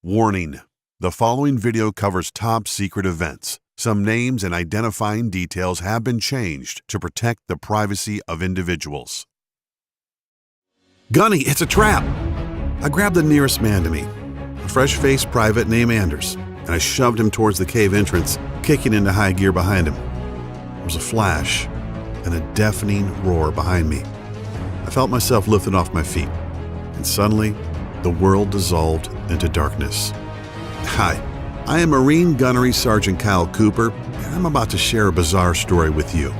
Warning: the following video covers top secret events. Some names and identifying details have been changed to protect the privacy of individuals. Gunny, it's a trap! I grabbed the nearest man to me, a fresh-faced private named Anders, and I shoved him towards the cave entrance, kicking into high gear behind him. There was a flash and a deafening roar behind me. I felt myself lifted off my feet, and suddenly, the world dissolved into darkness. Hi, I am Marine Gunnery Sergeant Kyle Cooper, and I'm about to share a bizarre story with you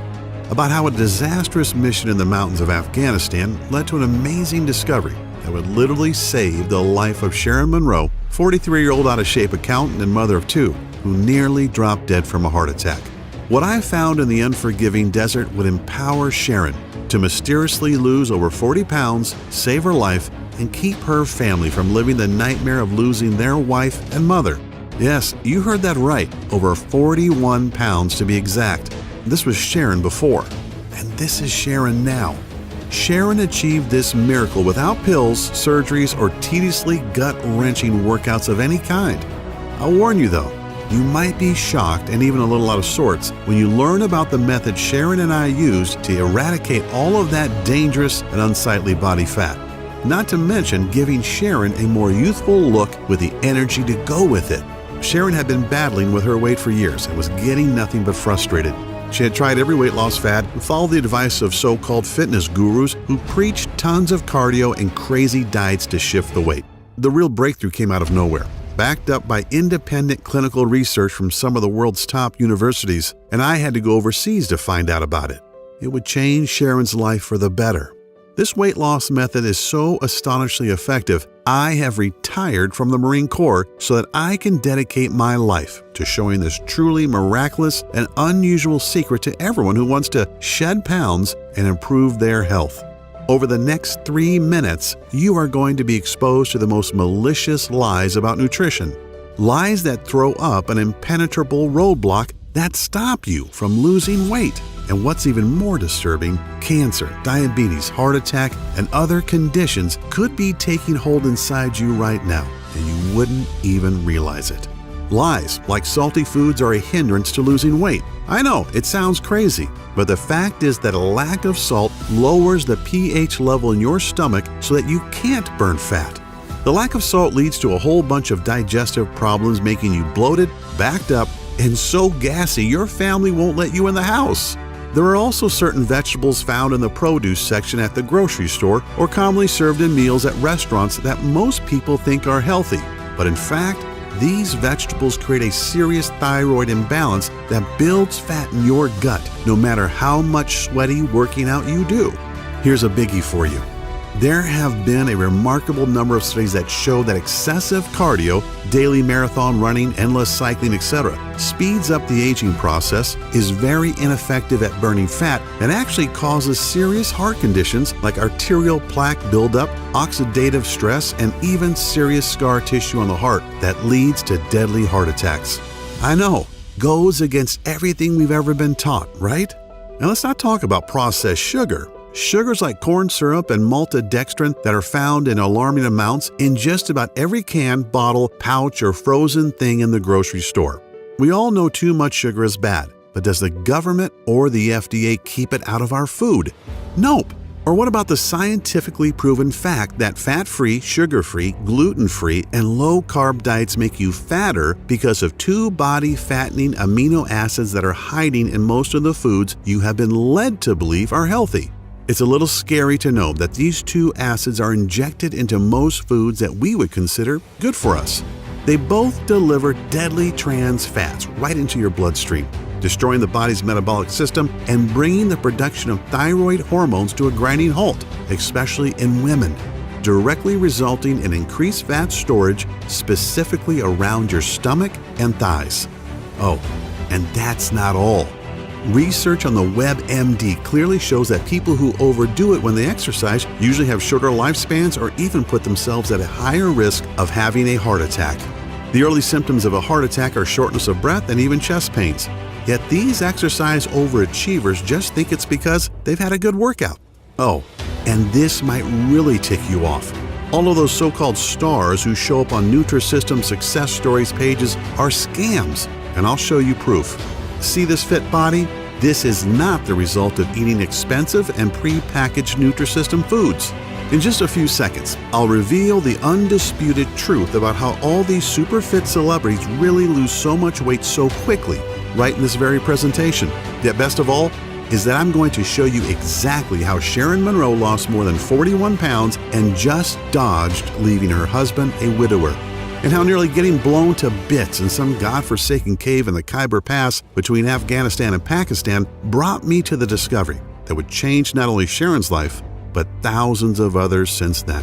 about how a disastrous mission in the mountains of Afghanistan led to an amazing discovery that would literally save the life of Sharon Monroe, 43-year-old out-of-shape accountant and mother of two, who nearly dropped dead from a heart attack. What I found in the unforgiving desert would empower Sharon to mysteriously lose over 40 pounds, save her life, and keep her family from living the nightmare of losing their wife and mother. Yes, you heard that right, over 41 pounds to be exact. This was Sharon before, and this is Sharon now. Sharon achieved this miracle without pills, surgeries, or tediously gut-wrenching workouts of any kind. I'll warn you though, you might be shocked and even a little out of sorts when you learn about the method Sharon and I used to eradicate all of that dangerous and unsightly body fat. Not to mention giving Sharon a more youthful look with the energy to go with it. Sharon had been battling with her weight for years and was getting nothing but frustrated. She had tried every weight loss fad and followed the advice of so-called fitness gurus who preached tons of cardio and crazy diets to shift the weight. The real breakthrough came out of nowhere, backed up by independent clinical research from some of the world's top universities, and I had to go overseas to find out about it. It would change Sharon's life for the better. This weight loss method is so astonishingly effective, I have retired from the Marine Corps so that I can dedicate my life to showing this truly miraculous and unusual secret to everyone who wants to shed pounds and improve their health. Over the next 3 minutes, you are going to be exposed to the most malicious lies about nutrition. Lies that throw up an impenetrable roadblock that stop you from losing weight. And what's even more disturbing, cancer, diabetes, heart attack, and other conditions could be taking hold inside you right now, and you wouldn't even realize it. Lies like salty foods are a hindrance to losing weight. I know, it sounds crazy, but the fact is that a lack of salt lowers the pH level in your stomach so that you can't burn fat. The lack of salt leads to a whole bunch of digestive problems, making you bloated, backed up, and so gassy your family won't let you in the house. There are also certain vegetables found in the produce section at the grocery store or commonly served in meals at restaurants that most people think are healthy. But in fact, these vegetables create a serious thyroid imbalance that builds fat in your gut, no matter how much sweaty working out you do. Here's a biggie for you. There have been a remarkable number of studies that show that excessive cardio, daily marathon running, endless cycling, etc., speeds up the aging process, is very ineffective at burning fat, and actually causes serious heart conditions like arterial plaque buildup, oxidative stress, and even serious scar tissue on the heart that leads to deadly heart attacks. I know, goes against everything we've ever been taught, right? Now let's not talk about processed sugar. Sugars like corn syrup and maltodextrin that are found in alarming amounts in just about every can, bottle, pouch, or frozen thing in the grocery store. We all know too much sugar is bad, but does the government or the FDA keep it out of our food? Nope. Or what about the scientifically proven fact that fat-free, sugar-free, gluten-free, and low-carb diets make you fatter because of 2 body-fattening amino acids that are hiding in most of the foods you have been led to believe are healthy? It's a little scary to know that these 2 acids are injected into most foods that we would consider good for us. They both deliver deadly trans fats right into your bloodstream, destroying the body's metabolic system and bringing the production of thyroid hormones to a grinding halt, especially in women, directly resulting in increased fat storage specifically around your stomach and thighs. Oh, and that's not all. Research on the WebMD clearly shows that people who overdo it when they exercise usually have shorter lifespans or even put themselves at a higher risk of having a heart attack. The early symptoms of a heart attack are shortness of breath and even chest pains. Yet these exercise overachievers just think it's because they've had a good workout. Oh, and this might really tick you off. All of those so-called stars who show up on Nutrisystem success stories pages are scams, and I'll show you proof. See this fit body? This is not the result of eating expensive and pre-packaged Nutrisystem foods. In just a few seconds, I'll reveal the undisputed truth about how all these super fit celebrities really lose so much weight so quickly, right in this very presentation. Yet best of all, is that I'm going to show you exactly how Sharon Monroe lost more than 41 pounds and just dodged leaving her husband a widower, and how nearly getting blown to bits in some godforsaken cave in the Khyber Pass between Afghanistan and Pakistan brought me to the discovery that would change not only Sharon's life, but thousands of others since then.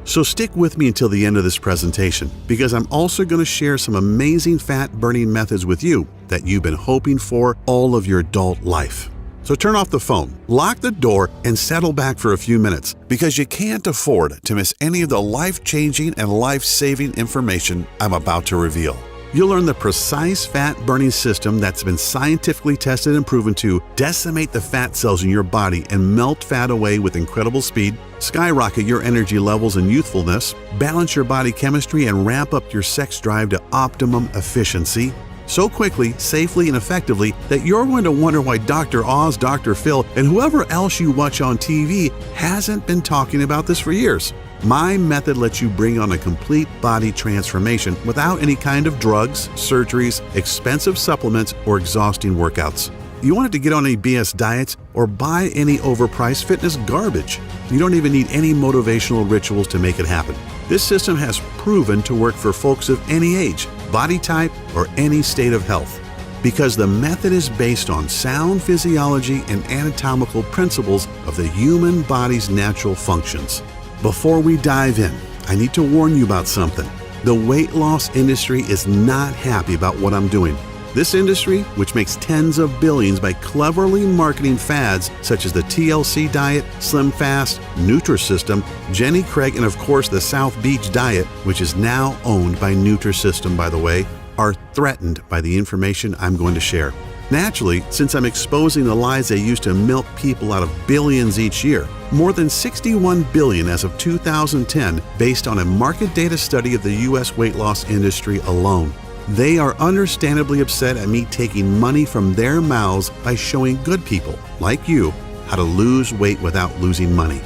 So stick with me until the end of this presentation, because I'm also going to share some amazing fat-burning methods with you that you've been hoping for all of your adult life. So turn off the phone, lock the door, and settle back for a few minutes, because you can't afford to miss any of the life-changing and life-saving information I'm about to reveal. You'll learn the precise fat-burning system that's been scientifically tested and proven to decimate the fat cells in your body and melt fat away with incredible speed, skyrocket your energy levels and youthfulness, balance your body chemistry, and ramp up your sex drive to optimum efficiency so quickly, safely, and effectively that you're going to wonder why Dr. Oz, Dr. Phil, and whoever else you watch on TV hasn't been talking about this for years. My method lets you bring on a complete body transformation without any kind of drugs, surgeries, expensive supplements, or exhausting workouts. You want it to get on any BS diets or buy any overpriced fitness garbage. You don't even need any motivational rituals to make it happen. This system has proven to work for folks of any age, body type, or any state of health, because the method is based on sound physiology and anatomical principles of the human body's natural functions. Before we dive in, I need to warn you about something. The weight loss industry is not happy about what I'm doing. This industry, which makes tens of billions by cleverly marketing fads such as the TLC diet, Slim Fast, Nutrisystem, Jenny Craig, and of course the South Beach diet, which is now owned by Nutrisystem, by the way, are threatened by the information I'm going to share. Naturally, since I'm exposing the lies they use to milk people out of billions each year, more than $61 billion as of 2010, based on a market data study of the U.S. weight loss industry alone. They are understandably upset at me taking money from their mouths by showing good people, like you, how to lose weight without losing money.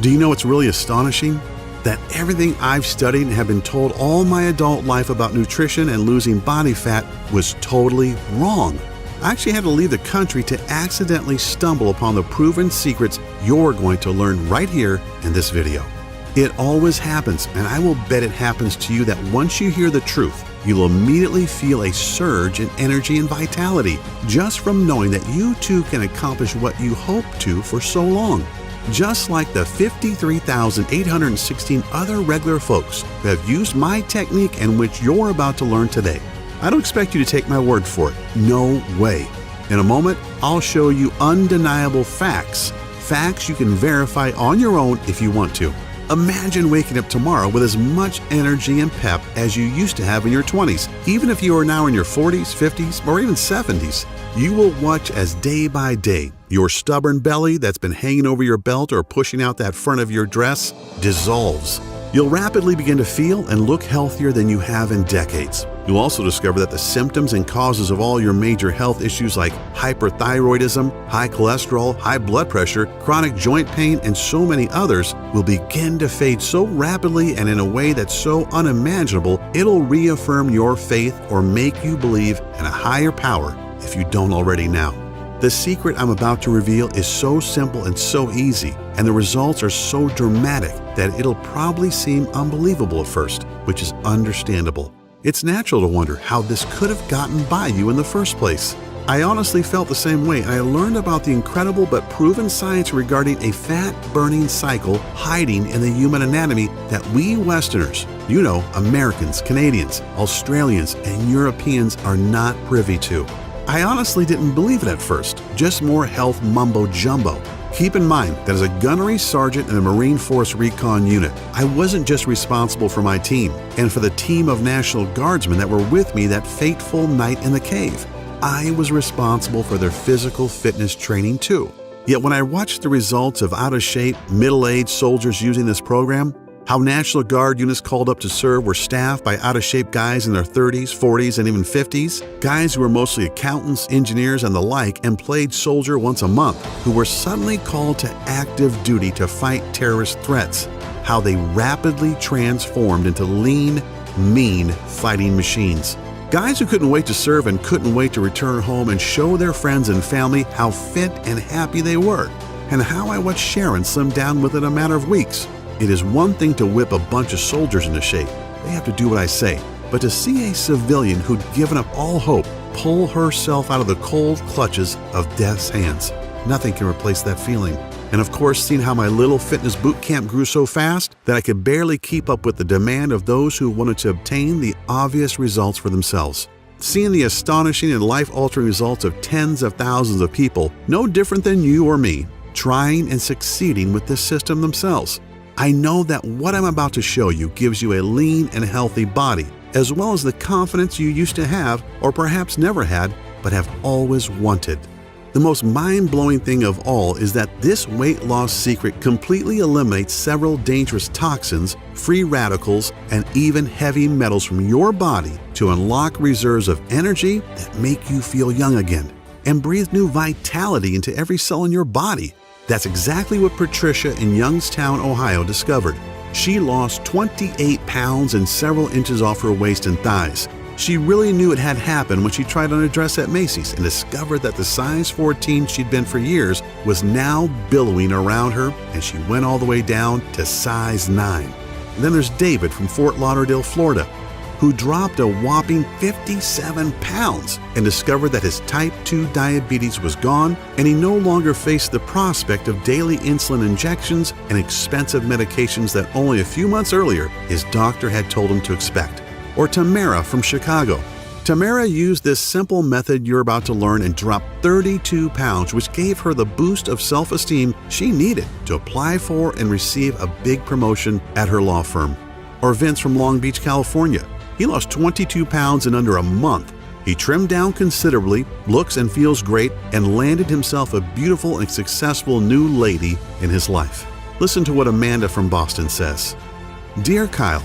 Do you know what's really astonishing? That everything I've studied and have been told all my adult life about nutrition and losing body fat was totally wrong. I actually had to leave the country to accidentally stumble upon the proven secrets you're going to learn right here in this video. It always happens, and I will bet it happens to you that once you hear the truth, you'll immediately feel a surge in energy and vitality just from knowing that you too can accomplish what you hoped to for so long. Just like the 53,816 other regular folks who have used my technique and which you're about to learn today. I don't expect you to take my word for it. No way. In a moment, I'll show you undeniable facts. Facts you can verify on your own if you want to. Imagine waking up tomorrow with as much energy and pep as you used to have in your 20s. Even if you are now in your 40s, 50s, or even 70s, you will watch as day by day, your stubborn belly that's been hanging over your belt or pushing out that front of your dress dissolves. You'll rapidly begin to feel and look healthier than you have in decades. You'll also discover that the symptoms and causes of all your major health issues like hyperthyroidism, high cholesterol, high blood pressure, chronic joint pain, and so many others will begin to fade so rapidly and in a way that's so unimaginable, it'll reaffirm your faith or make you believe in a higher power if you don't already now. The secret I'm about to reveal is so simple and so easy, and the results are so dramatic that it'll probably seem unbelievable at first, which is understandable. It's natural to wonder how this could have gotten by you in the first place. I honestly felt the same way, and I learned about the incredible but proven science regarding a fat-burning cycle hiding in the human anatomy that we Westerners, you know, Americans, Canadians, Australians, and Europeans are not privy to. I honestly didn't believe it at first, just more health mumbo-jumbo. Keep in mind that as a gunnery sergeant in a Marine Force Recon unit, I wasn't just responsible for my team and for the team of National Guardsmen that were with me that fateful night in the cave. I was responsible for their physical fitness training too. Yet when I watched the results of out-of-shape, middle-aged soldiers using this program, How National Guard units called up to serve were staffed by out-of-shape guys in their 30s, 40s, and even 50s, guys who were mostly accountants, engineers, and the like, and played soldier once a month, who were suddenly called to active duty to fight terrorist threats. How they rapidly transformed into lean, mean fighting machines. Guys who couldn't wait to serve and couldn't wait to return home and show their friends and family how fit and happy they were, and how I watched Sharon slim down within a matter of weeks. It is one thing to whip a bunch of soldiers into shape. They have to do what I say. But to see a civilian who'd given up all hope pull herself out of the cold clutches of death's hands, nothing can replace that feeling. And of course, seeing how my little fitness boot camp grew so fast that I could barely keep up with the demand of those who wanted to obtain the obvious results for themselves. Seeing the astonishing and life-altering results of tens of thousands of people, no different than you or me, trying and succeeding with this system themselves. I know that what I'm about to show you gives you a lean and healthy body, as well as the confidence you used to have, or perhaps never had, but have always wanted. The most mind-blowing thing of all is that this weight loss secret completely eliminates several dangerous toxins, free radicals, and even heavy metals from your body to unlock reserves of energy that make you feel young again and breathe new vitality into every cell in your body. That's exactly what Patricia in Youngstown, Ohio discovered. She lost 28 pounds and several inches off her waist and thighs. She really knew it had happened when she tried on a dress at Macy's and discovered that the size 14 she'd been for years was now billowing around her, and she went all the way down to size 9. And then there's David from Fort Lauderdale, Florida, who dropped a whopping 57 pounds and discovered that his type 2 diabetes was gone, and he no longer faced the prospect of daily insulin injections and expensive medications that only a few months earlier his doctor had told him to expect. Or Tamara from Chicago. Tamara used this simple method you're about to learn and dropped 32 pounds, which gave her the boost of self-esteem she needed to apply for and receive a big promotion at her law firm. Or Vince from Long Beach, California. He lost 22 pounds in under a month. He trimmed down considerably, looks and feels great, and landed himself a beautiful and successful new lady in his life. Listen to what Amanda from Boston says. Dear Kyle,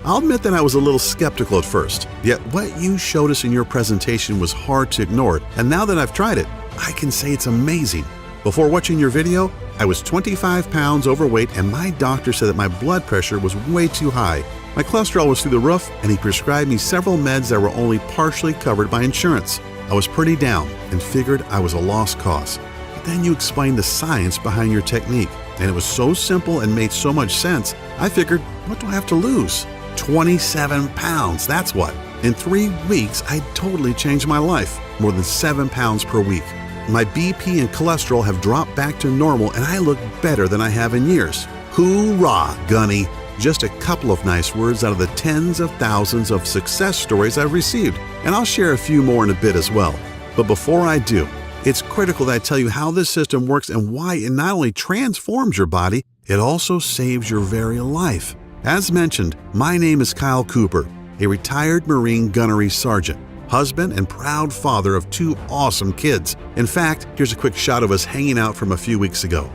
I'll admit that I was a little skeptical at first, yet what you showed us in your presentation was hard to ignore, and now that I've tried it, I can say it's amazing. Before watching your video, I was 25 pounds overweight, and my doctor said that my blood pressure was way too high. My cholesterol was through the roof, and he prescribed me several meds that were only partially covered by insurance. I was pretty down and figured I was a lost cause. But then you explained the science behind your technique, and it was so simple and made so much sense, I figured, what do I have to lose? 27 pounds, that's what. In 3 weeks, I totally changed my life, more than 7 pounds per week. My BP and cholesterol have dropped back to normal, and I look better than I have in years. Hoorah, Gunny! Just a couple of nice words out of the tens of thousands of success stories I've received, and I'll share a few more in a bit as well. But before I do, it's critical that I tell you how this system works and why it not only transforms your body, it also saves your very life. As mentioned, my name is Kyle Cooper, a retired Marine gunnery sergeant, husband and proud father of 2 awesome kids. In fact, here's a quick shot of us hanging out from a few weeks ago.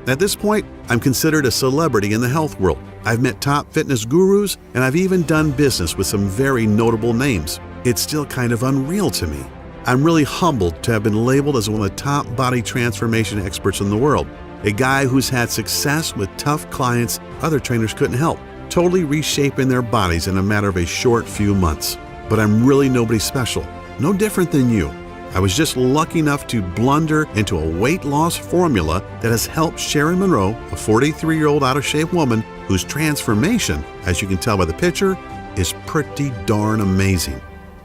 At this point, I'm considered a celebrity in the health world. I've met top fitness gurus, and I've even done business with some very notable names. It's still kind of unreal to me. I'm really humbled to have been labeled as one of the top body transformation experts in the world, a guy who's had success with tough clients other trainers couldn't help, totally reshaping their bodies in a matter of a short few months. But I'm really nobody special, no different than you. I was just lucky enough to blunder into a weight loss formula that has helped Sharon Monroe, a 43-year-old out-of-shape woman whose transformation, as you can tell by the picture, is pretty darn amazing.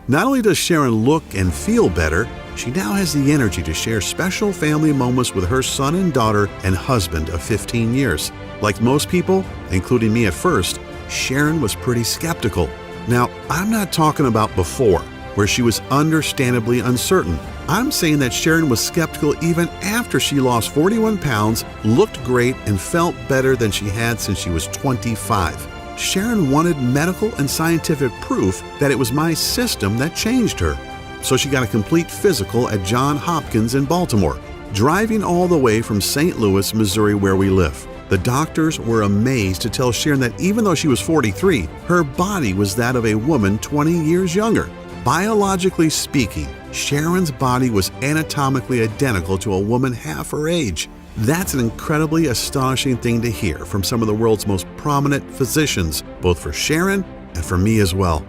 Not only does Sharon look and feel better, she now has the energy to share special family moments with her son and daughter and husband of 15 years. Like most people, including me at first, Sharon was pretty skeptical. Now, I'm not talking about before, where she was understandably uncertain. I'm saying that Sharon was skeptical even after she lost 41 pounds, looked great, and felt better than she had since she was 25. Sharon wanted medical and scientific proof that it was my system that changed her. So she got a complete physical at Johns Hopkins in Baltimore, driving all the way from St. Louis, Missouri, where we live. The doctors were amazed to tell Sharon that even though she was 43, her body was that of a woman 20 years younger. Biologically speaking, Sharon's body was anatomically identical to a woman half her age. That's an incredibly astonishing thing to hear from some of the world's most prominent physicians, both for Sharon and for me as well.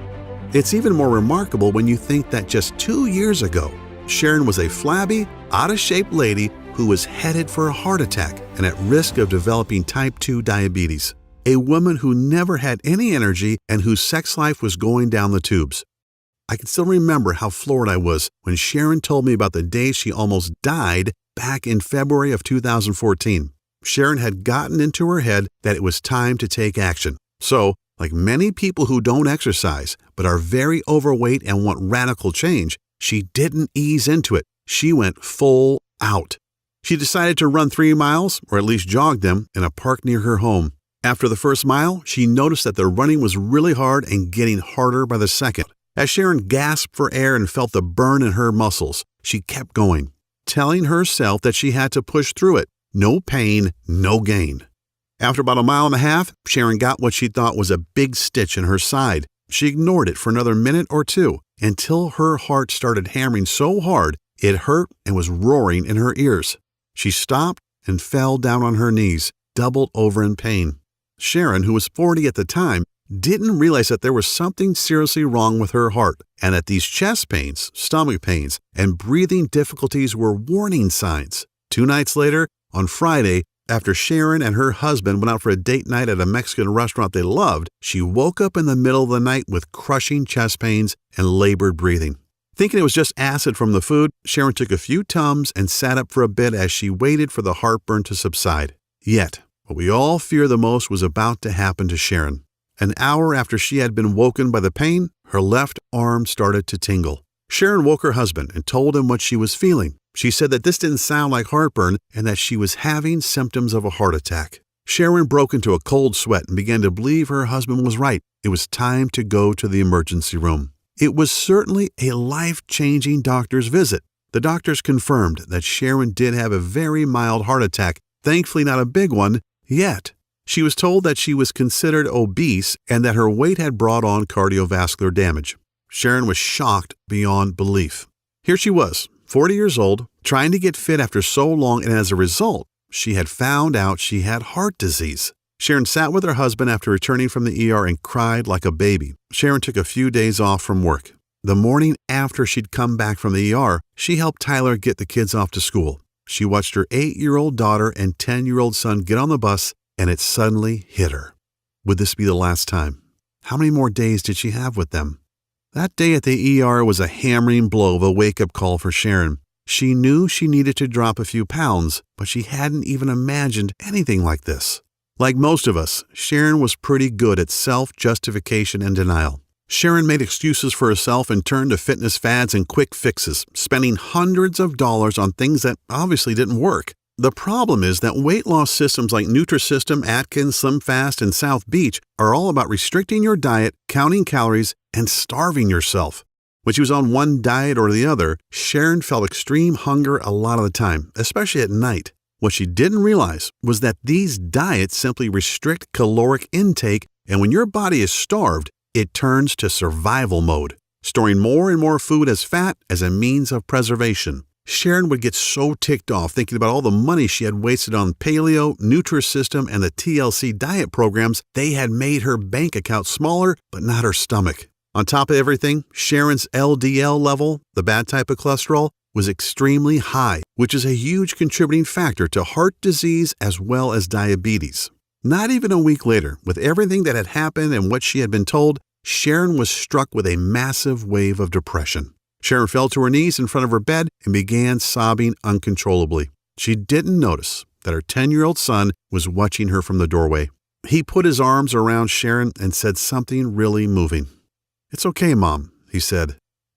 It's even more remarkable when you think that just 2 years ago, Sharon was a flabby, out-of-shape lady who was headed for a heart attack and at risk of developing type 2 diabetes. A woman who never had any energy and whose sex life was going down the tubes. I can still remember how floored I was when Sharon told me about the day she almost died back in February of 2014. Sharon had gotten into her head that it was time to take action. So, like many people who don't exercise but are very overweight and want radical change, she didn't ease into it. She went full out. She decided to run 3 miles, or at least jog them, in a park near her home. After the first mile, she noticed that the running was really hard and getting harder by the second. As Sharon gasped for air and felt the burn in her muscles, she kept going, telling herself that she had to push through it. No pain, no gain. After about 1.5 miles, Sharon got what she thought was a big stitch in her side. She ignored it for another minute or two until her heart started hammering so hard it hurt and was roaring in her ears. She stopped and fell down on her knees, doubled over in pain. Sharon, who was 40 at the time, didn't realize that there was something seriously wrong with her heart and that these chest pains, stomach pains, and breathing difficulties were warning signs. 2 nights later, on Friday, after Sharon and her husband went out for a date night at a Mexican restaurant they loved, she woke up in the middle of the night with crushing chest pains and labored breathing. Thinking it was just acid from the food, Sharon took a few Tums and sat up for a bit as she waited for the heartburn to subside. Yet, what we all fear the most was about to happen to Sharon. An hour after she had been woken by the pain, her left arm started to tingle. Sharon woke her husband and told him what she was feeling. She said that this didn't sound like heartburn and that she was having symptoms of a heart attack. Sharon broke into a cold sweat and began to believe her husband was right. It was time to go to the emergency room. It was certainly a life-changing doctor's visit. The doctors confirmed that Sharon did have a very mild heart attack, thankfully not a big one yet. She was told that she was considered obese and that her weight had brought on cardiovascular damage. Sharon was shocked beyond belief. Here she was, 40 years old, trying to get fit after so long, and as a result, she had found out she had heart disease. Sharon sat with her husband after returning from the ER and cried like a baby. Sharon took a few days off from work. The morning after she'd come back from the ER, she helped Tyler get the kids off to school. She watched her 8-year-old daughter and 10-year-old son get on the bus, and it suddenly hit her. Would this be the last time? How many more days did she have with them? That day at the ER was a hammering blow of a wake-up call for Sharon. She knew she needed to drop a few pounds, but she hadn't even imagined anything like this. Like most of us, Sharon was pretty good at self-justification and denial. Sharon made excuses for herself and turned to fitness fads and quick fixes, spending hundreds of dollars on things that obviously didn't work. The problem is that weight loss systems like Nutrisystem, Atkins, SlimFast, and South Beach are all about restricting your diet, counting calories, and starving yourself. When she was on one diet or the other, Sharon felt extreme hunger a lot of the time, especially at night. What she didn't realize was that these diets simply restrict caloric intake, and when your body is starved, it turns to survival mode, storing more and more food as fat as a means of preservation. Sharon would get so ticked off thinking about all the money she had wasted on paleo, Nutrisystem, and the TLC diet programs. They had made her bank account smaller, but not her stomach. On top of everything, Sharon's LDL level, the bad type of cholesterol, was extremely high, which is a huge contributing factor to heart disease as well as diabetes. Not even a week later, with everything that had happened and what she had been told, Sharon was struck with a massive wave of depression. Sharon fell to her knees in front of her bed and began sobbing uncontrollably. She didn't notice that her 10-year-old son was watching her from the doorway. He put his arms around Sharon and said something really moving. "It's okay, Mom," he said.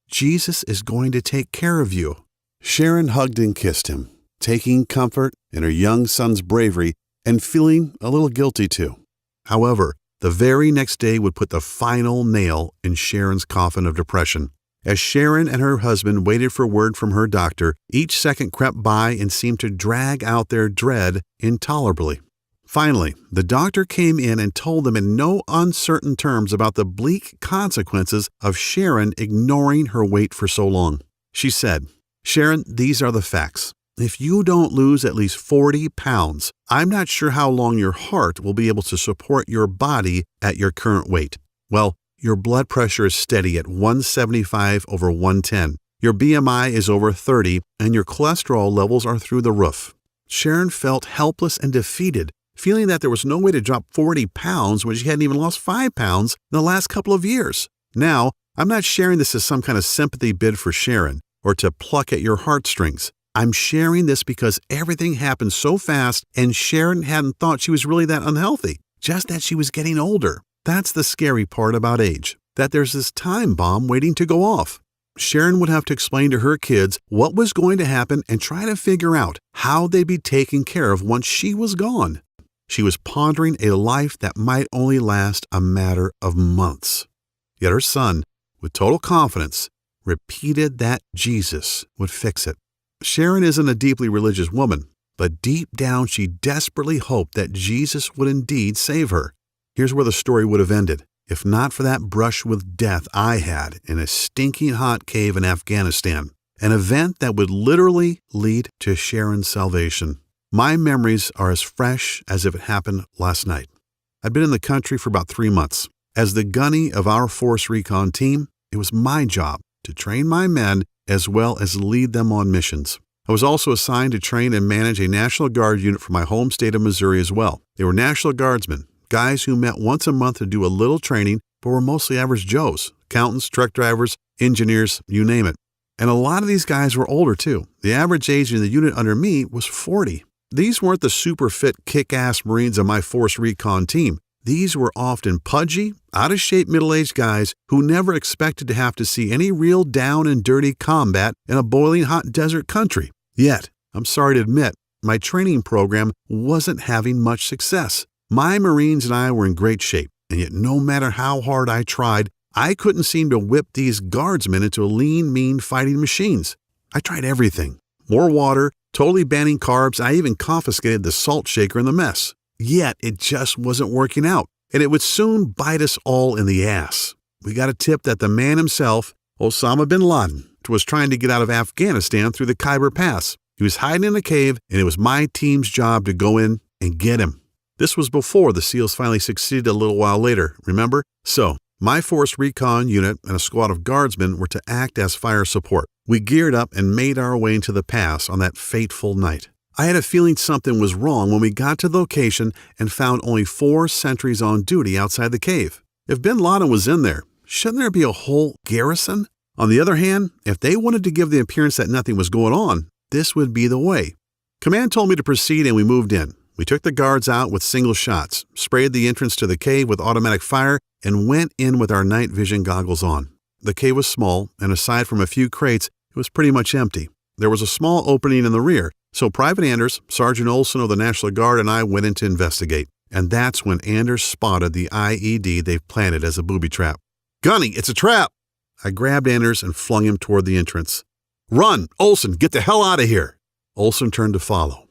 "Jesus is going to take care of you." Sharon hugged and kissed him, taking comfort in her young son's bravery and feeling a little guilty too. However, the very next day would put the final nail in Sharon's coffin of depression. As Sharon and her husband waited for word from her doctor, each second crept by and seemed to drag out their dread intolerably. Finally, the doctor came in and told them in no uncertain terms about the bleak consequences of Sharon ignoring her weight for so long. She said, "Sharon, these are the facts. If you don't lose at least 40 pounds, I'm not sure how long your heart will be able to support your body at your current weight. Well, your blood pressure is steady at 175/110. Your BMI is over 30, and your cholesterol levels are through the roof." Sharon felt helpless and defeated, feeling that there was no way to drop 40 pounds when she hadn't even lost 5 pounds in the last couple of years. Now, I'm not sharing this as some kind of sympathy bid for Sharon or to pluck at your heartstrings. I'm sharing this because everything happened so fast and Sharon hadn't thought she was really that unhealthy, just that she was getting older. That's the scary part about age, that there's this time bomb waiting to go off. Sharon would have to explain to her kids what was going to happen and try to figure out how they'd be taken care of once she was gone. She was pondering a life that might only last a matter of months. Yet her son, with total confidence, repeated that Jesus would fix it. Sharon isn't a deeply religious woman, but deep down she desperately hoped that Jesus would indeed save her. Here's where the story would have ended, if not for that brush with death I had in a stinking hot cave in Afghanistan, an event that would literally lead to Sharon's salvation. My memories are as fresh as if it happened last night. I'd been in the country for about 3 months. As the gunny of our Force Recon team, it was my job to train my men as well as lead them on missions. I was also assigned to train and manage a National Guard unit for my home state of Missouri as well. They were National Guardsmen, guys who met once a month to do a little training, but were mostly average Joes, accountants, truck drivers, engineers, you name it. And a lot of these guys were older too. The average age in the unit under me was 40. These weren't the super fit, kick-ass Marines of my Force Recon team. These were often pudgy, out-of-shape middle-aged guys who never expected to have to see any real down and dirty combat in a boiling hot desert country. Yet, I'm sorry to admit, my training program wasn't having much success. My Marines and I were in great shape, and yet no matter how hard I tried, I couldn't seem to whip these guardsmen into lean, mean fighting machines. I tried everything. More water, totally banning carbs, I even confiscated the salt shaker in the mess. Yet it just wasn't working out, and it would soon bite us all in the ass. We got a tip that the man himself, Osama bin Laden, was trying to get out of Afghanistan through the Khyber Pass. He was hiding in a cave, and it was my team's job to go in and get him. This was before the SEALs finally succeeded a little while later, remember? So, my Force Recon unit and a squad of guardsmen were to act as fire support. We geared up and made our way into the pass on that fateful night. I had a feeling something was wrong when we got to the location and found only 4 sentries on duty outside the cave. If bin Laden was in there, shouldn't there be a whole garrison? On the other hand, if they wanted to give the appearance that nothing was going on, this would be the way. Command told me to proceed and we moved in. We took the guards out with single shots, sprayed the entrance to the cave with automatic fire, and went in with our night vision goggles on. The cave was small, and aside from a few crates, it was pretty much empty. There was a small opening in the rear, so Private Anders, Sergeant Olson of the National Guard, and I went in to investigate. And that's when Anders spotted the IED they've planted as a booby trap. "Gunny, it's a trap!" I grabbed Anders and flung him toward the entrance. "Run! Olson, get the hell out of here!" Olson turned to follow.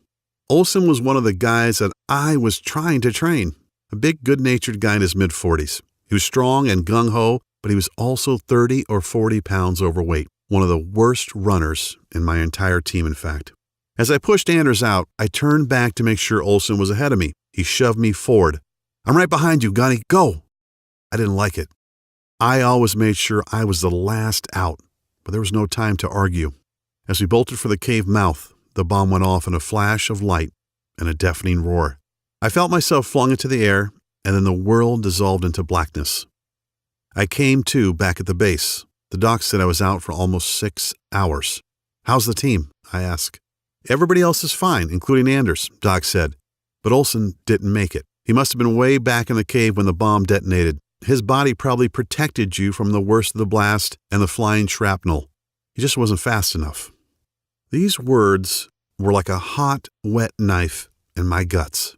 Olson was one of the guys that I was trying to train. A big, good-natured guy in his mid-40s. He was strong and gung-ho, but he was also 30 or 40 pounds overweight. One of the worst runners in my entire team, in fact. As I pushed Anders out, I turned back to make sure Olson was ahead of me. He shoved me forward. "I'm right behind you, Gunny. Go!" I didn't like it. I always made sure I was the last out, but there was no time to argue. As we bolted for the cave mouth, the bomb went off in a flash of light and a deafening roar. I felt myself flung into the air, and then the world dissolved into blackness. I came to back at the base. The doc said I was out for almost 6 hours. "How's the team?" I asked. "Everybody else is fine, including Anders," Doc said. "But Olson didn't make it. He must have been way back in the cave when the bomb detonated. His body probably protected you from the worst of the blast and the flying shrapnel. He just wasn't fast enough." These words were like a hot, wet knife in my guts.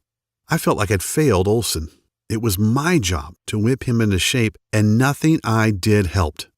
I felt like I'd failed Olson. It was my job to whip him into shape, and nothing I did helped.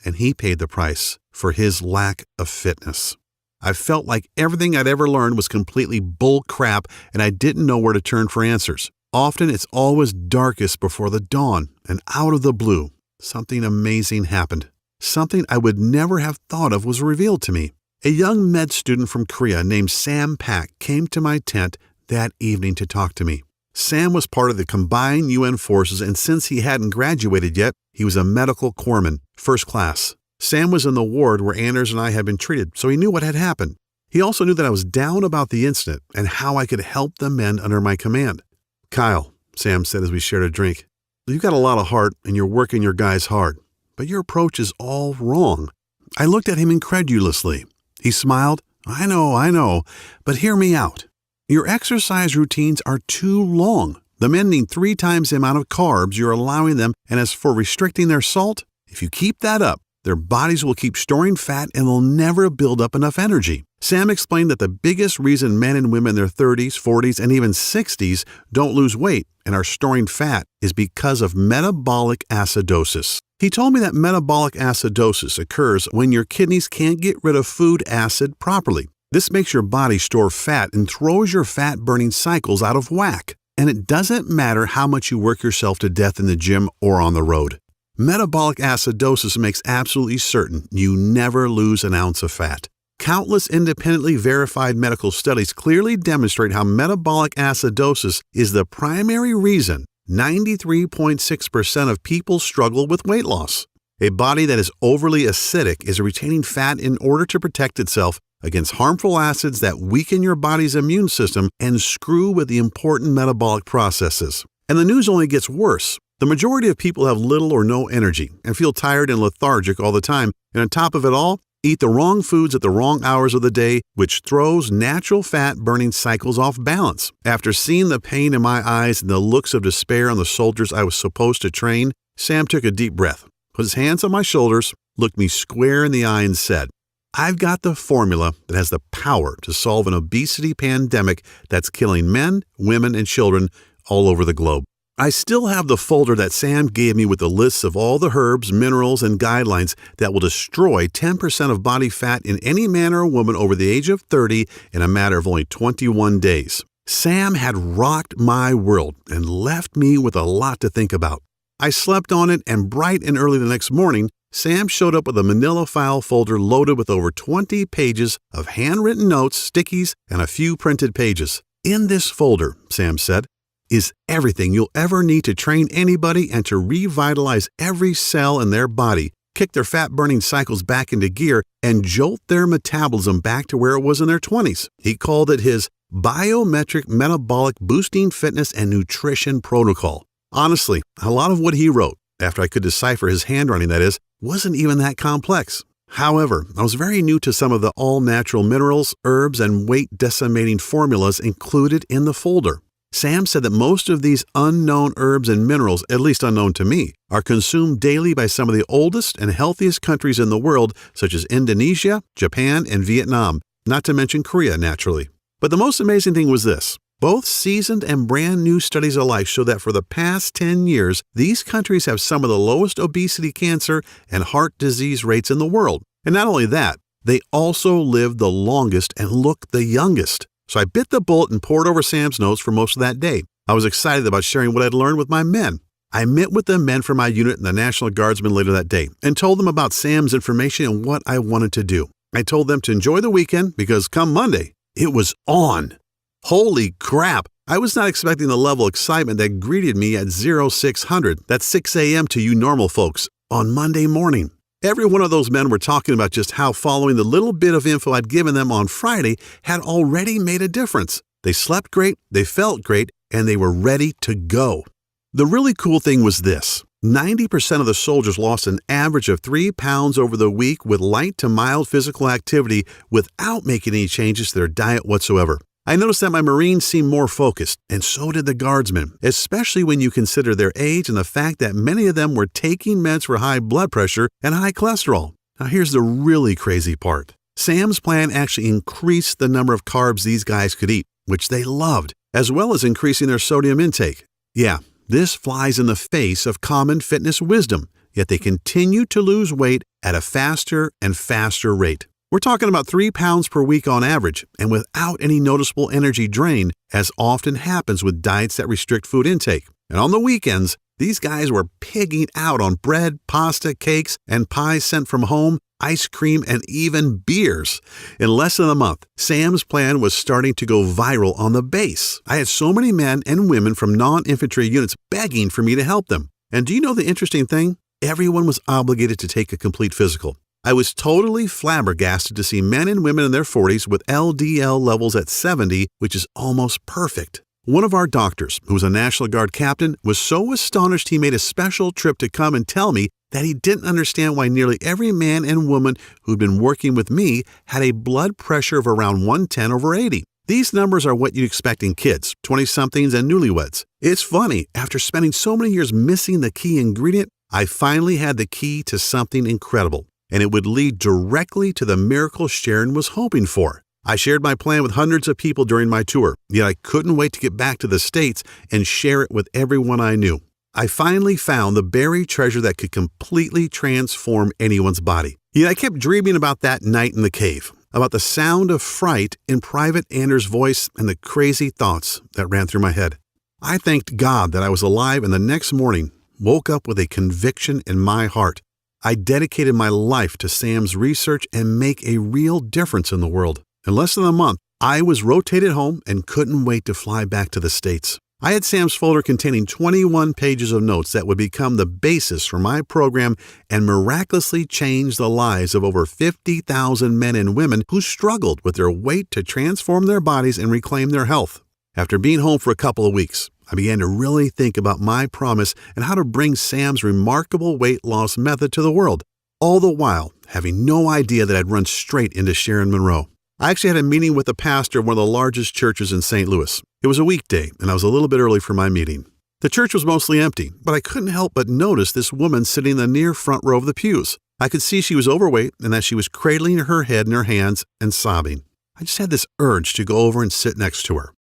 And he paid the price for his lack of fitness. I felt like everything I'd ever learned was completely bull crap and I didn't know where to turn for answers. Often it's always darkest before the dawn, and out of the blue, something amazing happened. Something I would never have thought of was revealed to me. A young med student from Korea named Sam Pak came to my tent that evening to talk to me. Sam was part of the combined UN forces, and since he hadn't graduated yet, he was a medical corpsman, first class. Sam was in the ward where Anders and I had been treated, so he knew what had happened. He also knew that I was down about the incident and how I could help the men under my command. "Kyle," Sam said as we shared a drink, "you've got a lot of heart and you're working your guys hard, but your approach is all wrong." I looked at him incredulously. He smiled. I know, but hear me out. Your exercise routines are too long. The men need 3 times the amount of carbs you're allowing them, and as for restricting their salt, if you keep that up, their bodies will keep storing fat and they'll never build up enough energy. Sam explained that the biggest reason men and women in their 30s, 40s, and even 60s don't lose weight and are storing fat is because of metabolic acidosis. He told me that metabolic acidosis occurs when your kidneys can't get rid of food acid properly. This makes your body store fat and throws your fat-burning cycles out of whack. And it doesn't matter how much you work yourself to death in the gym or on the road. Metabolic acidosis makes absolutely certain you never lose an ounce of fat. Countless independently verified medical studies clearly demonstrate how metabolic acidosis is the primary reason 93.6% of people struggle with weight loss. A body that is overly acidic is retaining fat in order to protect itself against harmful acids that weaken your body's immune system and screw with the important metabolic processes. And the news only gets worse. The majority of people have little or no energy and feel tired and lethargic all the time, and on top of it all, eat the wrong foods at the wrong hours of the day, which throws natural fat-burning cycles off balance. After seeing the pain in my eyes and the looks of despair on the soldiers I was supposed to train, Sam took a deep breath, put his hands on my shoulders, looked me square in the eye and said, "I've got the formula that has the power to solve an obesity pandemic that's killing men, women, and children all over the globe." I still have the folder that Sam gave me with the lists of all the herbs, minerals, and guidelines that will destroy 10% of body fat in any man or woman over the age of 30 in a matter of only 21 days. Sam had rocked my world and left me with a lot to think about. I slept on it, and bright and early the next morning, Sam showed up with a manila file folder loaded with over 20 pages of handwritten notes, stickies, and a few printed pages. "In this folder," Sam said, "is everything you'll ever need to train anybody and to revitalize every cell in their body, kick their fat-burning cycles back into gear, and jolt their metabolism back to where it was in their 20s. He called it his Biometric Metabolic Boosting Fitness and Nutrition Protocol. Honestly, a lot of what he wrote, after I could decipher his handwriting that is, wasn't even that complex. However, I was very new to some of the all-natural minerals, herbs, and weight-decimating formulas included in the folder. Sam said that most of these unknown herbs and minerals, at least unknown to me, are consumed daily by some of the oldest and healthiest countries in the world, such as Indonesia, Japan, and Vietnam, not to mention Korea, naturally. But the most amazing thing was this. Both seasoned and brand new studies alike show that for the past 10 years, these countries have some of the lowest obesity, cancer, and heart disease rates in the world. And not only that, they also live the longest and look the youngest. So I bit the bullet and pored over Sam's notes for most of that day. I was excited about sharing what I'd learned with my men. I met with the men from my unit and the National Guardsmen later that day and told them about Sam's information and what I wanted to do. I told them to enjoy the weekend because come Monday, it was on. Holy crap! I was not expecting the level of excitement that greeted me at 0600, that's 6 a.m. to you normal folks, on Monday morning. Every one of those men were talking about just how following the little bit of info I'd given them on Friday had already made a difference. They slept great, they felt great, and they were ready to go. The really cool thing was this. 90% of the soldiers lost an average of 3 pounds over the week with light to mild physical activity without making any changes to their diet whatsoever. I noticed that my Marines seemed more focused, and so did the Guardsmen, especially when you consider their age and the fact that many of them were taking meds for high blood pressure and high cholesterol. Now here's the really crazy part. Sam's plan actually increased the number of carbs these guys could eat, which they loved, as well as increasing their sodium intake. Yeah, this flies in the face of common fitness wisdom, yet they continue to lose weight at a faster and faster rate. We're talking about 3 pounds per week on average, and without any noticeable energy drain, as often happens with diets that restrict food intake. And on the weekends, these guys were pigging out on bread, pasta, cakes, and pies sent from home, ice cream, and even beers. In less than a month, Sam's plan was starting to go viral on the base. I had so many men and women from non-infantry units begging for me to help them. And do you know the interesting thing? Everyone was obligated to take a complete physical. I was totally flabbergasted to see men and women in their 40s with LDL levels at 70, which is almost perfect. One of our doctors, who was a National Guard captain, was so astonished he made a special trip to come and tell me that he didn't understand why nearly every man and woman who'd been working with me had a blood pressure of around 110/80. These numbers are what you'd expect in kids, 20-somethings, and newlyweds. It's funny, after spending so many years missing the key ingredient, I finally had the key to something incredible, and it would lead directly to the miracle Sharon was hoping for. I shared my plan with hundreds of people during my tour, yet I couldn't wait to get back to the States and share it with everyone I knew. I finally found the buried treasure that could completely transform anyone's body. Yet I kept dreaming about that night in the cave, about the sound of fright in Private Anders' voice and the crazy thoughts that ran through my head. I thanked God that I was alive, and the next morning woke up with a conviction in my heart. I dedicated my life to Sam's research and make a real difference in the world. In less than a month, I was rotated home and couldn't wait to fly back to the States. I had Sam's folder containing 21 pages of notes that would become the basis for my program and miraculously change the lives of over 50,000 men and women who struggled with their weight to transform their bodies and reclaim their health. After being home for a couple of weeks, I began to really think about my promise and how to bring Sam's remarkable weight loss method to the world, all the while having no idea that I'd run straight into Sharon Monroe. I actually had a meeting with the pastor of one of the largest churches in St. Louis. It was a weekday, and I was a little bit early for my meeting. The church was mostly empty, but I couldn't help but notice this woman sitting in the near front row of the pews. I could see she was overweight and that she was cradling her head in her hands and sobbing. I just had this urge to go over and sit next to her.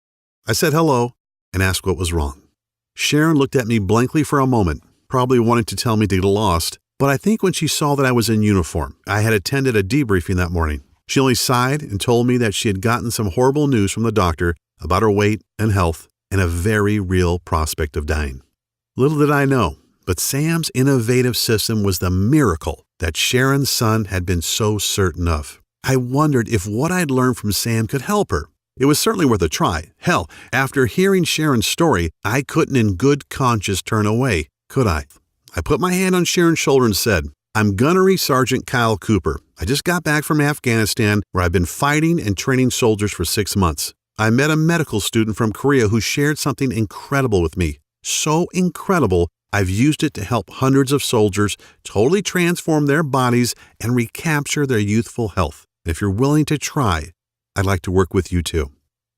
I said hello and asked what was wrong. Sharon looked at me blankly for a moment, probably wanting to tell me to get lost, but I think when she saw that I was in uniform, I had attended a debriefing that morning. She only sighed and told me that she had gotten some horrible news from the doctor about her weight and health and a very real prospect of dying. Little did I know, but Sam's innovative system was the miracle that Sharon's son had been so certain of. I wondered if what I'd learned from Sam could help her. It was certainly worth a try. Hell, after hearing Sharon's story, I couldn't in good conscience turn away, could I? I put my hand on Sharon's shoulder and said, "I'm Gunnery Sergeant Kyle Cooper. I just got back from Afghanistan, where I've been fighting and training soldiers for 6 months. I met a medical student from Korea who shared something incredible with me. So incredible, I've used it to help hundreds of soldiers totally transform their bodies and recapture their youthful health. If you're willing to try, I'd like to work with you too."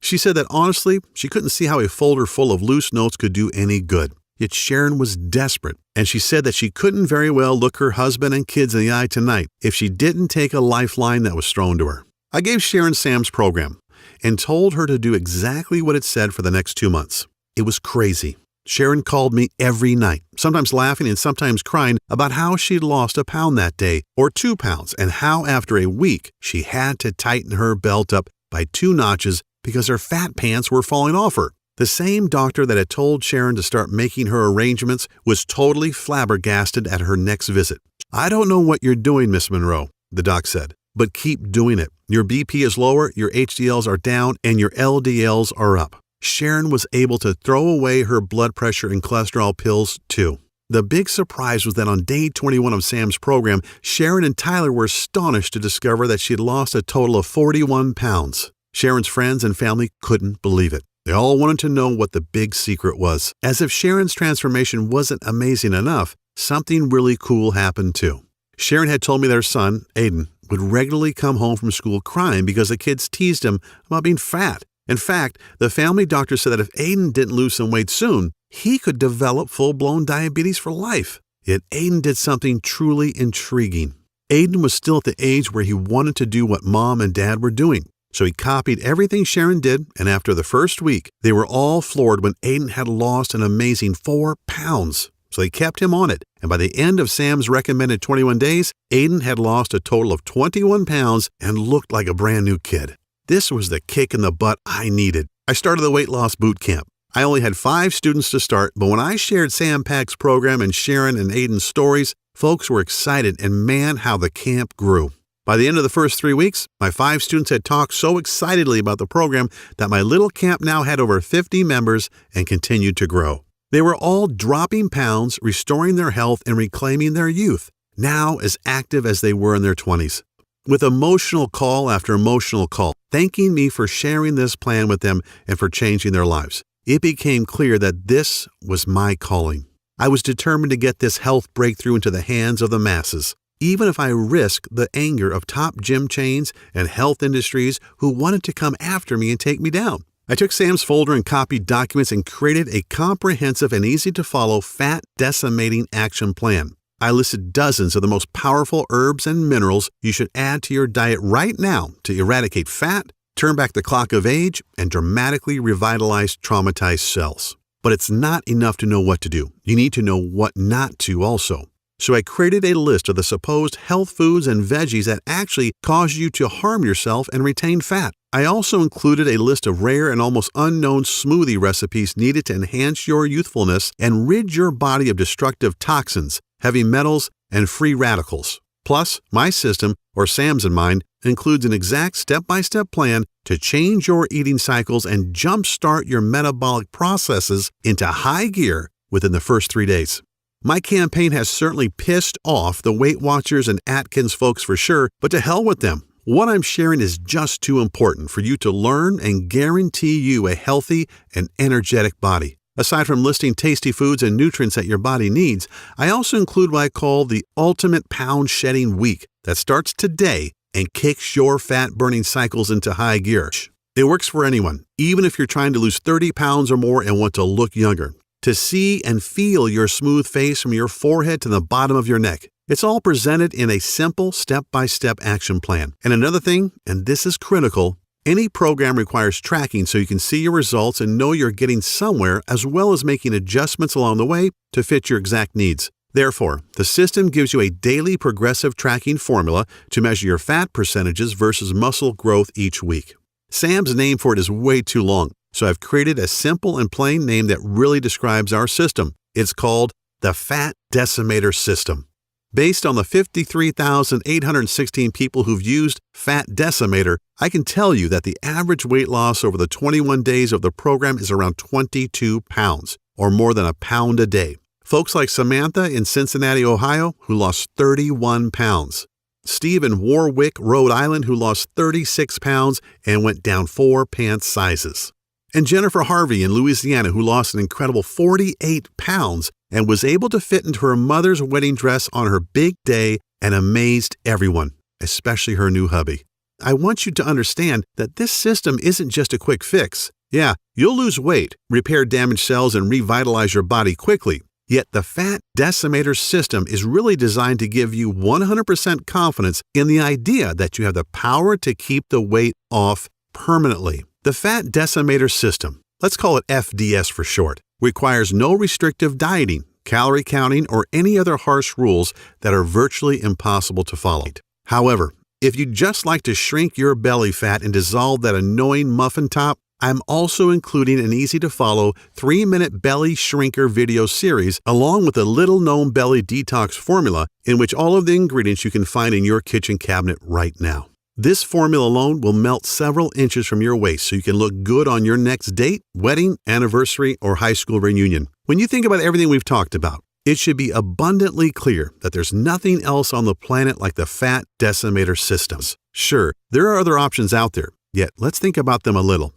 She said that honestly, she couldn't see how a folder full of loose notes could do any good. Yet Sharon was desperate, and she said that she couldn't very well look her husband and kids in the eye tonight if she didn't take a lifeline that was thrown to her. I gave Sharon Sam's program and told her to do exactly what it said for the next 2 months. It was crazy. Sharon called me every night, sometimes laughing and sometimes crying about how she'd lost a pound that day or 2 pounds, and how after a week she had to tighten her belt up by 2 notches because her fat pants were falling off her. The same doctor that had told Sharon to start making her arrangements was totally flabbergasted at her next visit. "I don't know what you're doing, Miss Monroe," the doc said, "but keep doing it. Your BP is lower, your HDLs are down, and your LDLs are up." Sharon was able to throw away her blood pressure and cholesterol pills, too. The big surprise was that on day 21 of Sam's program, Sharon and Tyler were astonished to discover that she had lost a total of 41 pounds. Sharon's friends and family couldn't believe it. They all wanted to know what the big secret was. As if Sharon's transformation wasn't amazing enough, something really cool happened too. Sharon had told me that her son, Aiden, would regularly come home from school crying because the kids teased him about being fat. In fact, the family doctor said that if Aiden didn't lose some weight soon, he could develop full-blown diabetes for life. Yet Aiden did something truly intriguing. Aiden was still at the age where he wanted to do what Mom and Dad were doing. So he copied everything Sharon did, and after the first week, they were all floored when Aiden had lost an amazing 4 pounds. So they kept him on it, And by the end of Sam's recommended 21 days, Aiden had lost a total of 21 pounds and looked like a brand new kid. This was the kick in the butt I needed. I started the weight loss boot camp. I only had 5 students to start, but when I shared Sam Pack's program and Sharon and Aiden's stories, folks were excited, and man, how the camp grew. By the end of the first 3 weeks, my 5 students had talked so excitedly about the program that my little camp now had over 50 members and continued to grow. They were all dropping pounds, restoring their health, and reclaiming their youth, now as active as they were in their 20s. With emotional call after emotional call, thanking me for sharing this plan with them and for changing their lives. It became clear that this was my calling. I was determined to get this health breakthrough into the hands of the masses, even if I risked the anger of top gym chains and health industries who wanted to come after me and take me down. I took Sam's folder and copied documents and created a comprehensive and easy-to-follow fat decimating action plan. I listed dozens of the most powerful herbs and minerals you should add to your diet right now to eradicate fat, turn back the clock of age, and dramatically revitalize traumatized cells. But it's not enough to know what to do. You need to know what not to also. So I created a list of the supposed health foods and veggies that actually cause you to harm yourself and retain fat. I also included a list of rare and almost unknown smoothie recipes needed to enhance your youthfulness and rid your body of destructive toxins, heavy metals, and free radicals. Plus, my system, or Sam's in mine, includes an exact step-by-step plan to change your eating cycles and jumpstart your metabolic processes into high gear within the first 3 days. My campaign has certainly pissed off the Weight Watchers and Atkins folks for sure, but to hell with them. What I'm sharing is just too important for you to learn and guarantee you a healthy and energetic body. Aside from listing tasty foods and nutrients that your body needs, I also include what I call the Ultimate Pound Shedding Week that starts today and kicks your fat-burning cycles into high gear. It works for anyone, even if you're trying to lose 30 pounds or more and want to look younger. To see and feel your smooth face from your forehead to the bottom of your neck. It's all presented in a simple step-by-step action plan. And another thing, and this is critical, any program requires tracking so you can see your results and know you're getting somewhere, as well as making adjustments along the way to fit your exact needs. Therefore, the system gives you a daily progressive tracking formula to measure your fat percentages versus muscle growth each week. Sam's name for it is way too long, so I've created a simple and plain name that really describes our system. It's called the Fat Decimator System. Based on the 53,816 people who've used Fat Decimator, I can tell you that the average weight loss over the 21 days of the program is around 22 pounds, or more than a pound a day. Folks like Samantha in Cincinnati, Ohio, who lost 31 pounds. Steve in Warwick, Rhode Island, who lost 36 pounds and went down 4 pants sizes. And Jennifer Harvey in Louisiana, who lost an incredible 48 pounds and was able to fit into her mother's wedding dress on her big day and amazed everyone, especially her new hubby. I want you to understand that this system isn't just a quick fix. Yeah, you'll lose weight, repair damaged cells, and revitalize your body quickly. Yet the Fat Decimator System is really designed to give you 100% confidence in the idea that you have the power to keep the weight off permanently. The Fat Decimator System, let's call it FDS for short, requires no restrictive dieting, calorie counting, or any other harsh rules that are virtually impossible to follow. However, if you'd just like to shrink your belly fat and dissolve that annoying muffin top, I'm also including an easy-to-follow 3-minute belly shrinker video series along with a little-known belly detox formula in which all of the ingredients you can find in your kitchen cabinet right now. This formula alone will melt several inches from your waist so you can look good on your next date, wedding, anniversary, or high school reunion. When you think about everything we've talked about, it should be abundantly clear that there's nothing else on the planet like the Fat Decimator Systems. Sure, there are other options out there, yet let's think about them a little.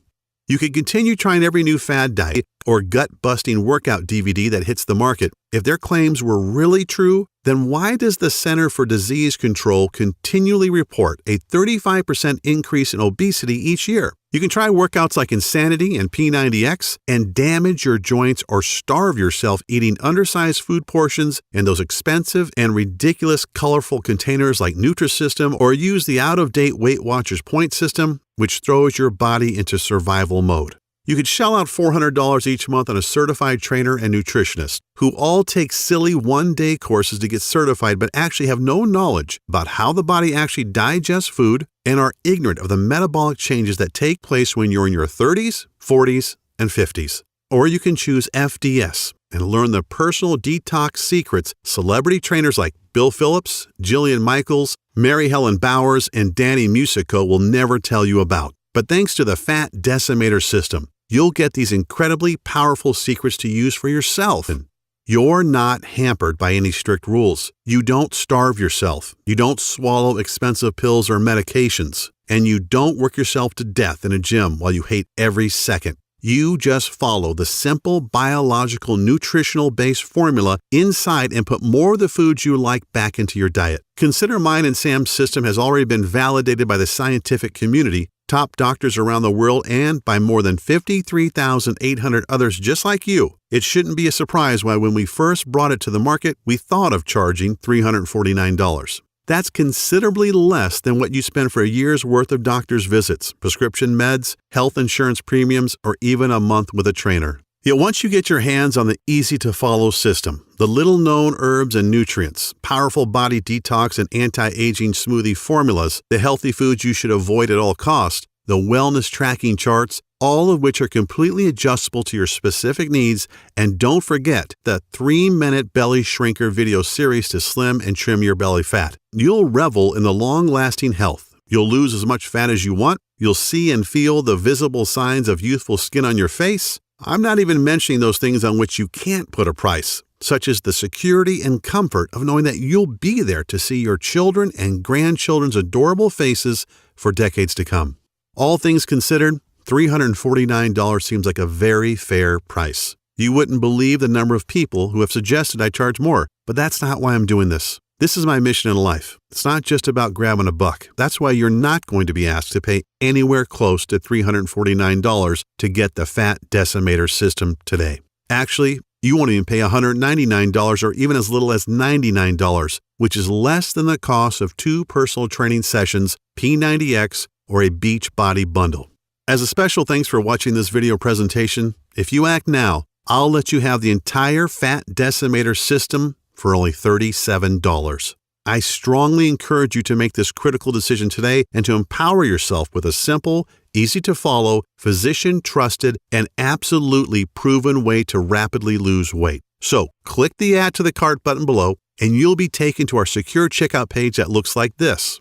You could continue trying every new fad diet or gut-busting workout DVD that hits the market. If their claims were really true, then why does the Center for Disease Control continually report a 35% increase in obesity each year? You can try workouts like Insanity and P90X and damage your joints or starve yourself eating undersized food portions in those expensive and ridiculous colorful containers like Nutrisystem, or use the out-of-date Weight Watchers point system, which throws your body into survival mode. You could shell out $400 each month on a certified trainer and nutritionist who all take silly one-day courses to get certified but actually have no knowledge about how the body actually digests food and are ignorant of the metabolic changes that take place when you're in your 30s, 40s, and 50s. Or you can choose FDS and learn the personal detox secrets celebrity trainers like Bill Phillips, Jillian Michaels, Mary Helen Bowers, and Danny Musico will never tell you about. But thanks to the Fat Decimator System, you'll get these incredibly powerful secrets to use for yourself. And you're not hampered by any strict rules. You don't starve yourself. You don't swallow expensive pills or medications. And you don't work yourself to death in a gym while you hate every second. You just follow the simple biological nutritional-based formula inside and put more of the foods you like back into your diet. Consider mine and Sam's system has already been validated by the scientific community, top doctors around the world, and by more than 53,800 others just like you. It shouldn't be a surprise why when we first brought it to the market, we thought of charging $349. That's considerably less than what you spend for a year's worth of doctor's visits, prescription meds, health insurance premiums, or even a month with a trainer. Yet once you get your hands on the easy-to-follow system, the little-known herbs and nutrients, powerful body detox and anti-aging smoothie formulas, the healthy foods you should avoid at all costs, the wellness tracking charts, all of which are completely adjustable to your specific needs, and don't forget the 3-minute belly shrinker video series to slim and trim your belly fat. You'll revel in the long-lasting health. You'll lose as much fat as you want. You'll see and feel the visible signs of youthful skin on your face. I'm not even mentioning those things on which you can't put a price, such as the security and comfort of knowing that you'll be there to see your children and grandchildren's adorable faces for decades to come. All things considered, $349 seems like a very fair price. You wouldn't believe the number of people who have suggested I charge more, but that's not why I'm doing this. This is my mission in life. It's not just about grabbing a buck. That's why you're not going to be asked to pay anywhere close to $349 to get the Fat Decimator System today. Actually, you won't even pay $199 or even as little as $99, which is less than the cost of 2 personal training sessions, P90X, or a Beachbody bundle. As a special thanks for watching this video presentation, if you act now, I'll let you have the entire Fat Decimator System for only $37. I strongly encourage you to make this critical decision today and to empower yourself with a simple, easy-to-follow, physician-trusted, and absolutely proven way to rapidly lose weight. So, click the Add to the Cart button below, and you'll be taken to our secure checkout page that looks like this.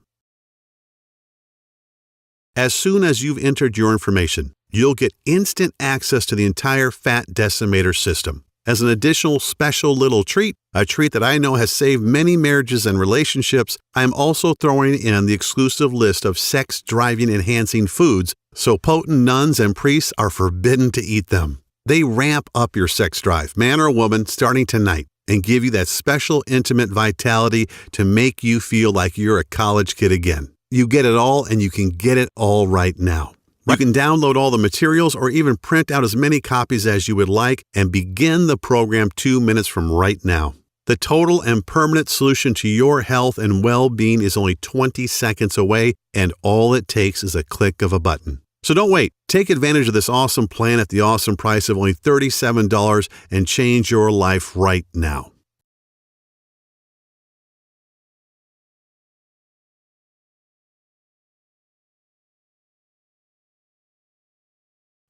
As soon as you've entered your information, you'll get instant access to the entire Fat Decimator System. As an additional special little treat, a treat that I know has saved many marriages and relationships, I am also throwing in the exclusive list of sex-driving enhancing foods, so potent nuns and priests are forbidden to eat them. They ramp up your sex drive, man or woman, starting tonight, and give you that special intimate vitality to make you feel like you're a college kid again. You get it all, and you can get it all right now. You can download all the materials or even print out as many copies as you would like and begin the program 2 minutes from right now. The total and permanent solution to your health and well-being is only 20 seconds away, and all it takes is a click of a button. So don't wait. Take advantage of this awesome plan at the awesome price of only $37 and change your life right now.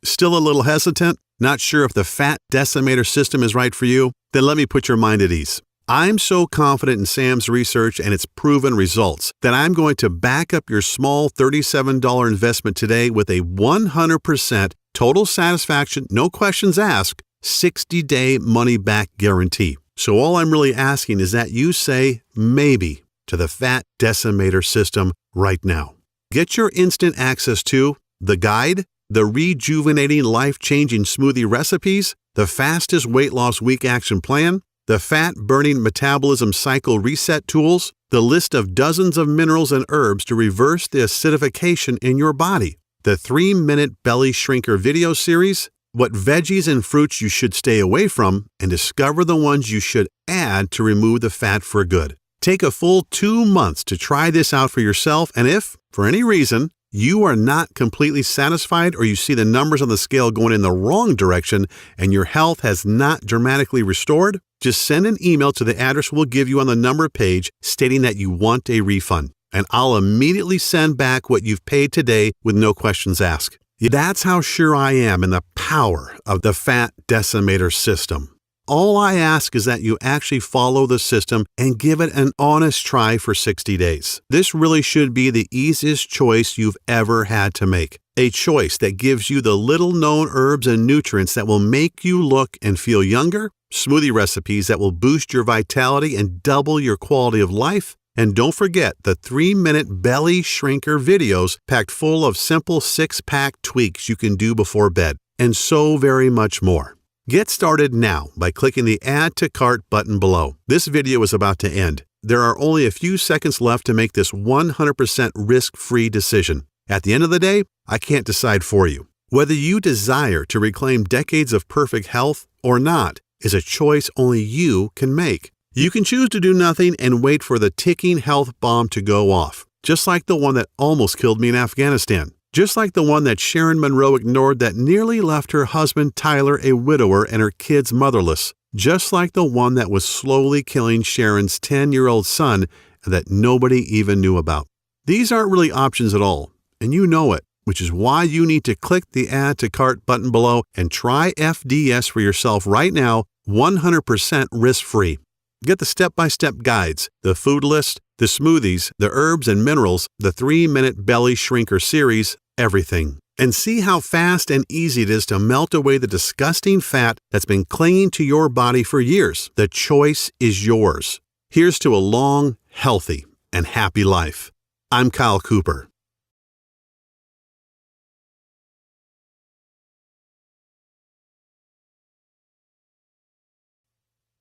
Still a little hesitant? Not sure if the Fat Decimator System is right for you? Then let me put your mind at ease. I'm so confident in Sam's research and its proven results that I'm going to back up your small $37 investment today with a 100% total satisfaction, no questions asked, 60-day money-back guarantee. So all I'm really asking is that you say maybe to the Fat Decimator System right now. Get your instant access to the guide, the rejuvenating, life-changing smoothie recipes, the fastest weight loss week action plan, the fat-burning metabolism cycle reset tools, the list of dozens of minerals and herbs to reverse the acidification in your body, the 3-minute belly shrinker video series, what veggies and fruits you should stay away from, and discover the ones you should add to remove the fat for good. Take a full 2 months to try this out for yourself, and if, for any reason, you are not completely satisfied or you see the numbers on the scale going in the wrong direction and your health has not dramatically restored, just send an email to the address we'll give you on the number page stating that you want a refund, and I'll immediately send back what you've paid today with no questions asked. That's how sure I am in the power of the Fat Decimator System. All I ask is that you actually follow the system and give it an honest try for 60 days. This really should be the easiest choice you've ever had to make. A choice that gives you the little-known herbs and nutrients that will make you look and feel younger, smoothie recipes that will boost your vitality and double your quality of life, and don't forget the 3-minute belly shrinker videos packed full of simple 6-pack tweaks you can do before bed, and so very much more. Get started now by clicking the Add to Cart button below. This video is about to end. There are only a few seconds left to make this 100% risk-free decision. At the end of the day, I can't decide for you. Whether you desire to reclaim decades of perfect health or not is a choice only you can make. You can choose to do nothing and wait for the ticking health bomb to go off, just like the one that almost killed me in Afghanistan. Just like the one that Sharon Monroe ignored that nearly left her husband Tyler a widower and her kids motherless. Just like the one that was slowly killing Sharon's 10-year-old son and that nobody even knew about. These aren't really options at all, and you know it, which is why you need to click the Add to Cart button below and try FDS for yourself right now, 100% risk-free. Get the step-by-step guides, the food list, the smoothies, the herbs and minerals, the 3-minute belly shrinker series, everything. And see how fast and easy it is to melt away the disgusting fat that's been clinging to your body for years. The choice is yours. Here's to a long, healthy, and happy life. I'm Kyle Cooper.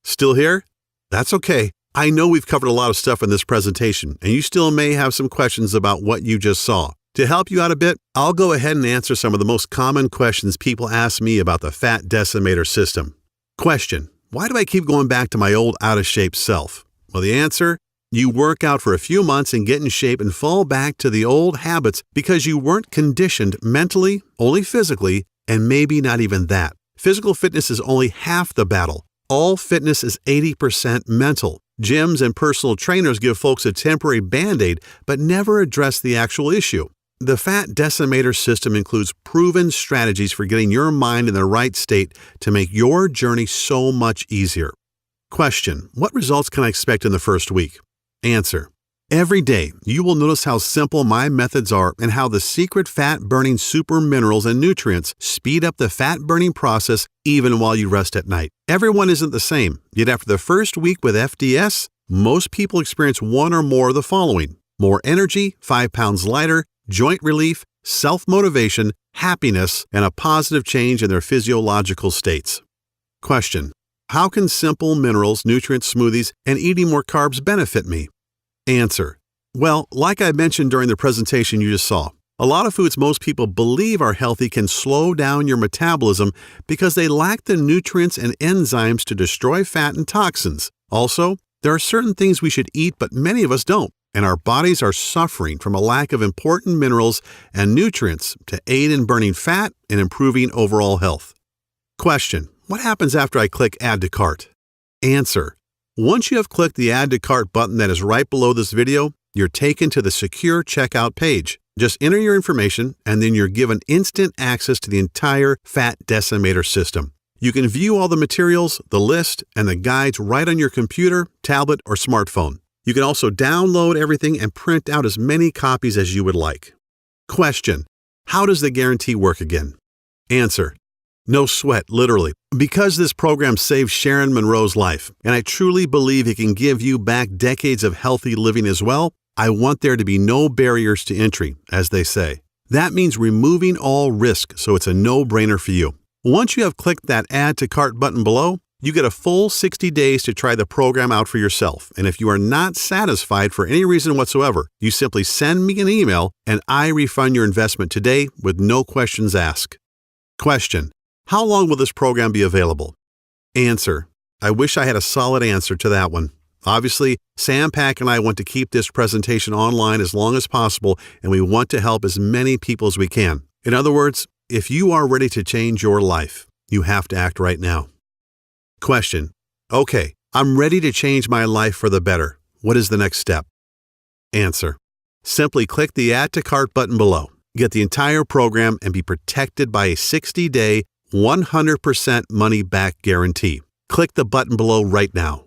Still here? That's okay. I know we've covered a lot of stuff in this presentation, and you still may have some questions about what you just saw. To help you out a bit, I'll go ahead and answer some of the most common questions people ask me about the Fat Decimator System. Question: why do I keep going back to my old out-of-shape self? Well, the answer: you work out for a few months and get in shape and fall back to the old habits because you weren't conditioned mentally, only physically, and maybe not even that. Physical fitness is only half the battle. All fitness is 80% mental. Gyms and personal trainers give folks a temporary Band-Aid, but never address the actual issue. The Fat Decimator System includes proven strategies for getting your mind in the right state to make your journey so much easier. Question: what results can I expect in the first week? Answer: every day, you will notice how simple my methods are and how the secret fat-burning super minerals and nutrients speed up the fat-burning process even while you rest at night. Everyone isn't the same, yet after the first week with FDS, most people experience one or more of the following: more energy, 5 pounds lighter, joint relief, self-motivation, happiness, and a positive change in their physiological states. Question: how can simple minerals, nutrient smoothies, and eating more carbs benefit me? Answer: well, like I mentioned during the presentation you just saw, a lot of foods most people believe are healthy can slow down your metabolism because they lack the nutrients and enzymes to destroy fat and toxins. Also, there are certain things we should eat but many of us don't, and our bodies are suffering from a lack of important minerals and nutrients to aid in burning fat and improving overall health. Question: what happens after I click Add to Cart? Answer: once you have clicked the Add to Cart button that is right below this video, you're taken to the secure checkout page. Just enter your information, and then you're given instant access to the entire Fat Decimator System. You can view all the materials, the list, and the guides right on your computer, tablet, or smartphone. You can also download everything and print out as many copies as you would like. Question: how does the guarantee work again? Answer: no sweat, literally. Because this program saved Sharon Monroe's life, and I truly believe it can give you back decades of healthy living as well, I want there to be no barriers to entry, as they say. That means removing all risk, so it's a no-brainer for you. Once you have clicked that Add to Cart button below, you get a full 60 days to try the program out for yourself, and if you are not satisfied for any reason whatsoever, you simply send me an email and I refund your investment today with no questions asked. Question: how long will this program be available? Answer: I wish I had a solid answer to that one. Obviously, Sam Pack and I want to keep this presentation online as long as possible, and we want to help as many people as we can. In other words, if you are ready to change your life, you have to act right now. Question: Okay, I'm ready to change my life for the better. What is the next step? Answer: simply click the Add to Cart button below. Get the entire program and be protected by a 60-day, 100% money-back guarantee. Click the button below right now.